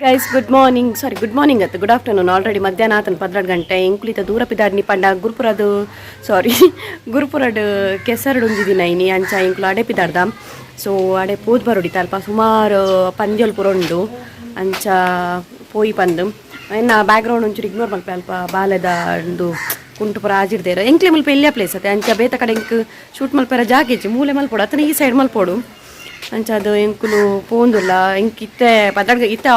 Guys good morning ಅತ್ತು good afternoon already ಮಧ್ಯಾಹ್ನ ಆತನ 12 ಗಂಟೆ ಇಂಕ್ಲಿತ ದೂರ ಪಿದಾಡ್ನಿ ಪಂಡ ಗುರುಪುರಡ್ ಕೆಸರಡು ಒಂಜಿದಿನ ಇನಿ ಅಂಚ ಇಂಕ್ಲು ಅಡೆ ಪಿದಾಡ್ದ ಸೊ ಅಡೆ ಪೋದ್ ಬರೋಡಿ ತಲ್ಪ ಸುಮಾರು ಪಂದ್ಯಲ್ ಪುರೊಂಡು ಅಂಚ ಪೋಯಿ ಪಂದು ಎನ್ನ ಬ್ಯಾಕ್ಗ್ರೌಂಡ್ ಒಂಚೂರು ಇಗ್ನೋರ್ ಮಲ್ಪ ಅಲ್ಪ ಬಾಲೆದ ಒಂದು ಕುಂಟು ಪುರ ಆಜಿಡ್ದೇರ ಎಂಕ್ಲೆ ಮಲ್ಪ ಎಲ್ಲಿಯ ಪ್ಲೇಸ್ ಅತ್ತೆ ಅಂಚ ಬೇತ ಕಡೆ ಇಂಕ್ ಶೂಟ್ ಮಲ್ಪರ ಜಾಗೇಜಿ ಮೂಲೆ ಮಲ್ಪೋಡು ಅತನ ಈ ಸೈಡ್ ಮಲ್ಪೋಡು ಅಂಚ ಅದು ಎಂಕುಲು ಪೋಂದುಲ್ಲ ಇಂಕ್ ಇತ್ತೆ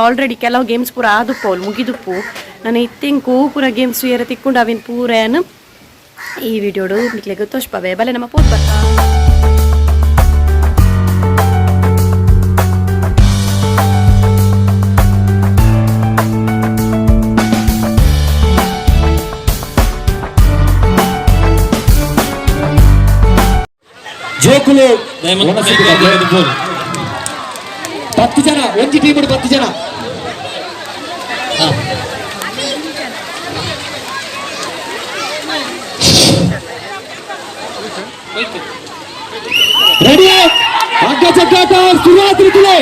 ಆಲ್ರೆಡಿ ಕೆಲವು ಗೇಮ್ಸ್ ಪೂರ ಆದುಪ್ಪವಳು ಮುಗಿದುಪ್ಪು ನಾನು ಇಂಕು ಪೂರ ಗೇಮ್ಸ್ ಏರ ತಿಕ್ಕೊಂಡು ಅವಿನ ಪೂರೇನು ಈ ವಿಡಿಯೋಡು ನಿಕ್ಲೆಗೆ ತೋಷ್ಪವೆ ಬಲೆ ನಮ್ಮ ಪೋತ್ ಬರ್ತಾ ಜೋಕುಲು 10 ಜನ ಒಂದು ಟೀಮ್ 10 ಜನ ರೆಡಿ ಅಗ್ಗ ಜಗ್ಗಾಟ ಶುರುವಾಗ್ತಿದೆ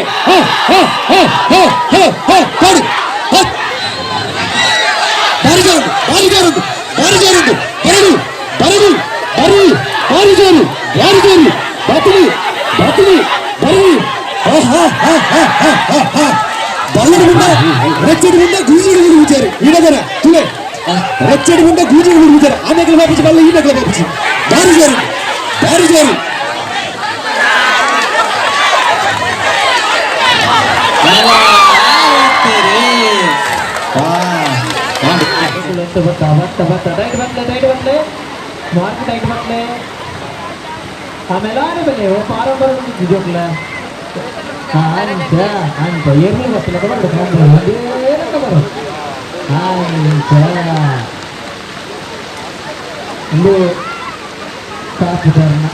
రెచ్చడి ముందే గూజీడు విచారు ఈ దగ్గర చూడే రెచ్చడి ముందే గూజీడు విచారు ఆ దగ్గర పంపించి మళ్ళీ ఈ దగ్గర పంపించి దారి చేరు ಆಮೇಲೆ ಪಾರಂಪರ ನಿಜೋಗ್ಲ ಅಂತ ಏರ್ಲಿ ಗೊತ್ತಿಲ್ಲ ಏನಂತ ಬರೋ ಇದು ಕಾಪುದಾರನ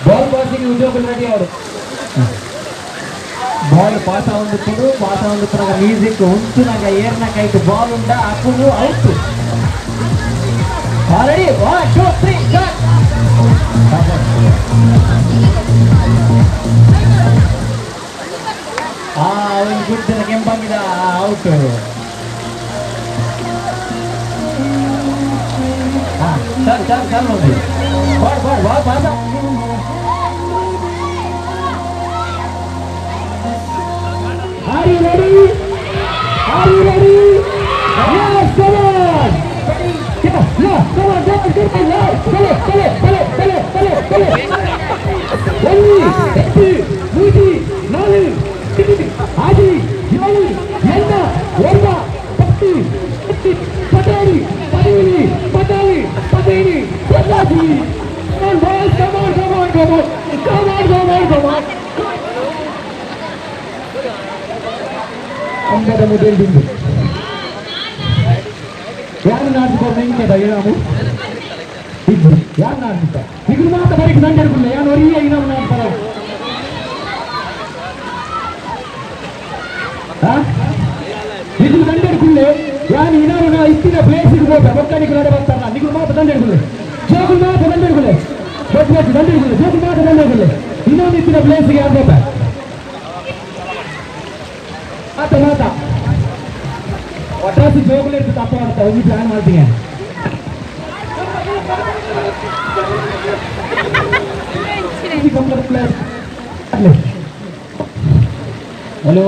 ಬಾಲ್ ಪಾಸಿಂಗ್ ಉದ್ಯೋಗ ರೆಡಿ ಅವರು ಬಾಲ್ ಪಾಸ್ ಆಗುತ್ತಿದ್ದು ಮ್ಯೂಸಿಕ್ ಉಂಟು ನಂಗೆ ಏರ್ನಾಕ ಆಯ್ತು ಬಾಲ್ ಉಂಡ ಹಾಕೊಂಡು ಔಟ್ ಆಲ್ರೆಡಿ 1 2 3 ಅವನು ಗುಡ್ಡಿನ ಕೆಂಪಂಗಿದ ಔಟ್ ಸರ್ ನೋಡಿ ball ಪಾಸ Are you ready? Yes, come on! Come on! ಅಂಗದ ಮೊದಲು ಬಿಂದು ಯಾರು ನಾಡ್ಕೊಂಡು ಹೆಂಗದ ಏನಾಮು ಇಬ್ಬರು ಯಾರು ನಾಡ್ಬಿಟ್ಟ ಇದ್ರು ಮಾತ್ರ ಬರೀಕ್ ನಂಗೆ ಅನ್ಕೊಂಡೆ ಯಾರು ಒರಿಯ ಇನಾಮ ನಾಡ್ತಾರ ಇದ್ರು ದಂಡ ಹಿಡ್ಕೊಂಡೆ ಯಾರು ಇನಾಮ ಇತ್ತಿನ ಪ್ಲೇಸಿಗೆ ಹೋಗ ಮಕ್ಕಳಿಗೆ ನಡೆ ಬರ್ತಾರ ನಿಗಳು ಮಾತ್ರ ದಂಡ ಹಿಡ್ಕೊಂಡೆ ಜೋಗುಲ್ ಮಾತ್ರ ದಂಡ ಹಿಡ್ಕೊಂಡೆ ದಂಡ ಹಿಡ್ಕೊಂಡೆ ಜೋಗುಲ್ ಮಾತ್ರ ದಂಡ ಹಿಡ್ಕೊಂಡೆ ಇನ್ನೊಂದು ಇತ್ತಿನ ಪ್ಲೇಸಿಗೆ ಯಾರು ಹೋಗ ಮಾತಾ ಒಟ್ಟಾಸಿ ಜೋಗುಲೇಟ್ ತಪ್ಪ ಅಂತ ಹೋಗಿ ಪ್ಲಾನ್ ಮಾಡ್ತೀನಿ ಹಲೋ ಹಲೋ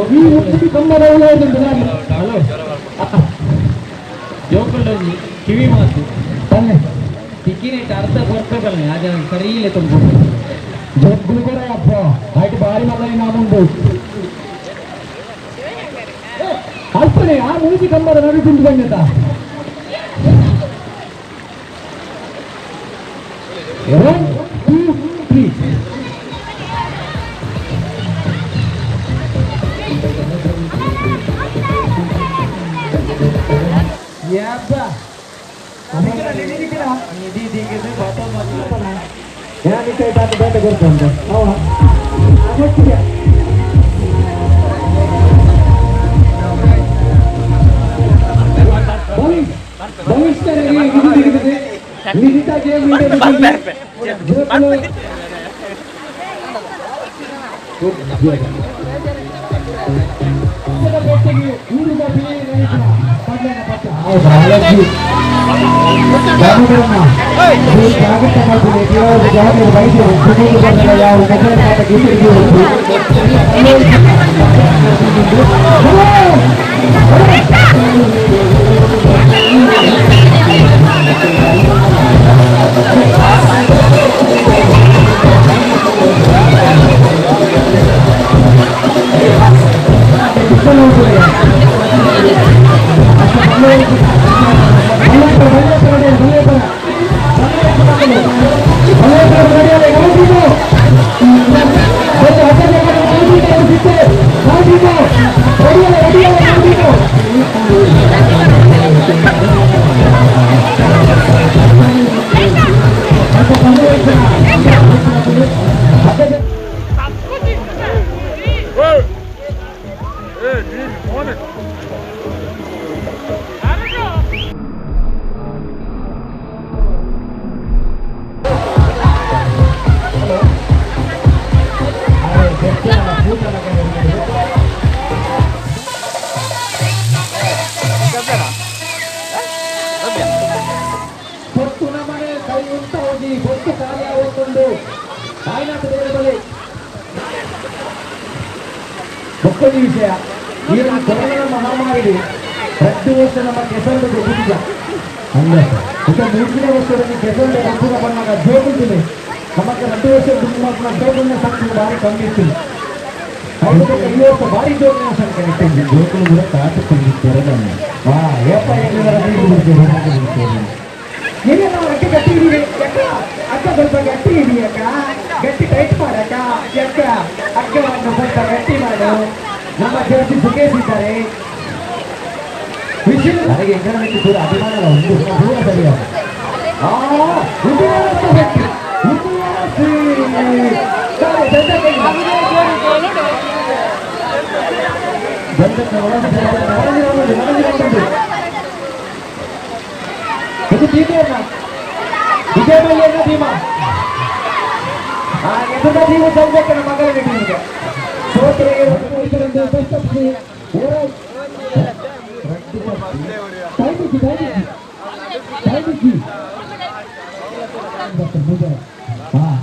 ಜೋಗುಲ್ ಕಿವಿ ಮಾತು ಟಿಕ್ಕಿನೇಟ್ ಅರ್ಥ ಬರ್ಬೇಕಲ್ಲ ಅದ ಸರಿ ಇಲ್ಲ ತುಂಬ ಜೋಗುಲ್ ಕೂಡ ಅಪ್ಪ ಆಯ್ತು ಬಾರಿ ಮಗನಿ ನಾಮುಂಡು ಅಲ್ಪನೆ ಆ ಮೂಗಿ ಕಂಬದ ನಡು ತಿಂದು ಬಂದಿದ್ದ 1 2 3 ಯಾಬ್ಬಾ ಅನಿಕರ ನಿದಿಕಿರ ನಿದಿ ದಿಗಿದು ಬಾಟೋ ಮಾತಿಲ್ಲ ಯಾನಿ ಕೈಟ ಬೇಟ ಕೊಡ್ತಾನೆ ಅವ ಅಗತ್ಯ ಭವಿಷ್ಯ Lirita game ini ಒಕ್ಕಲಿ ವಿಷಯ ಈ ಕೊರೋನಾ ಮಹಾಮಾರಿ ಪ್ರತಿ ವರ್ಷ ನಮ್ಮ ಕೆಸರು ಗೊತ್ತಿಲ್ಲ ಅಲ್ಲ ಈಗ ಮುಂಚಿನ ವರ್ಷದಲ್ಲಿ ಕೆಸರು ಒಬ್ಬರ ಬಂದಾಗ ಜೋಗುಂಟಿದೆ ನಮಗೆ 2 ವರ್ಷ ತುಂಬ ಜೋಗುಂಡ ಸಂಖ್ಯೆ ಭಾರಿ ಕಮ್ಮಿ ಇತ್ತು ಈ ವರ್ಷ ಭಾರಿ ಜೋಗಿನ ಸಂಖ್ಯೆ ಇಟ್ಟಿದ್ದು ಜೋಗುಲು ಕೂಡ ಕಾಟುಕೊಂಡಿದ್ದಾರೆ ಏನೇ ನಾವು ಅಕ್ಕ ಗಟ್ಟಿ ಹಿಡಿವಿ ಅಕ್ಕ ಸ್ವಲ್ಪ ಗಟ್ಟಿ ಹಿಡಿ ಅಕ್ಕ ಗಟ್ಟಿ ಟೈಟ್ ಮಾಡಕ್ಕ ಅಕ್ಕ ಅಕ್ಕವನ್ನು ಸ್ವಲ್ಪ ಗಟ್ಟಿ ಮಾಡು ನಮ್ಮ ಜೊತೆ ಸುಖೇಶ್ ಇದ್ದಾರೆ ವಿಷಯ ನನಗೆ ಎಂಗನಕ್ಕೆ ದೂರ ಅಭಿಮಾನ ಒಂದು ದೂರ ಸರಿಯಾದ ಇದು ಭೀಮಣ್ಣ ವಿಜಯ ಮಲ್ಯಣ್ಣ ಭೀಮ ಎದುರ ನೀವು ಸಂಜೆಕ್ಕೆ ನಮ್ಮ ಮಗಳ ನಿಮಗೆ ಸೋತರಿಗೆ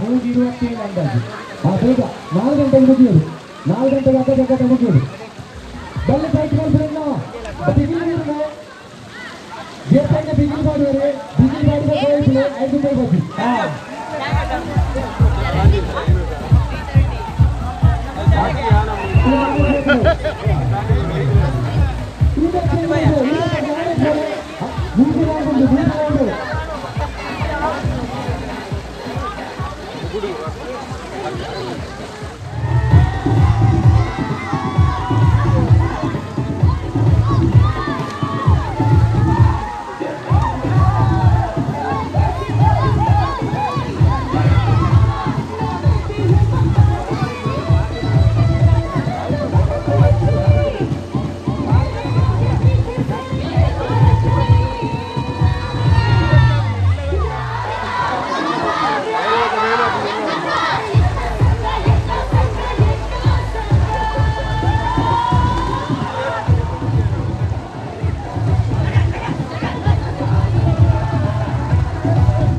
ಮೂಗಿರುವತ್ತೇಳು ಅಂದಾಜು ಬೇಗ 4 ಗಂಟೆಗೆ ಮುಗಿಯೋದು 4 ಗಂಟೆಗೆ ಅಕ್ಕ ಜಗತ್ತ ಮುಗಿಯೋದು ಬಲ್ಲ ಸೈಟ್ ಮಾಡ್ಕೊಂಡು ಜೇಪನ್ನ ಬಿಗಿಲ್ ಮಾಡುವರೆ ಬಿಗಿಲ್ ಮಾಡಿದ 5 ರೂಪಾಯಿ ಬಸಿ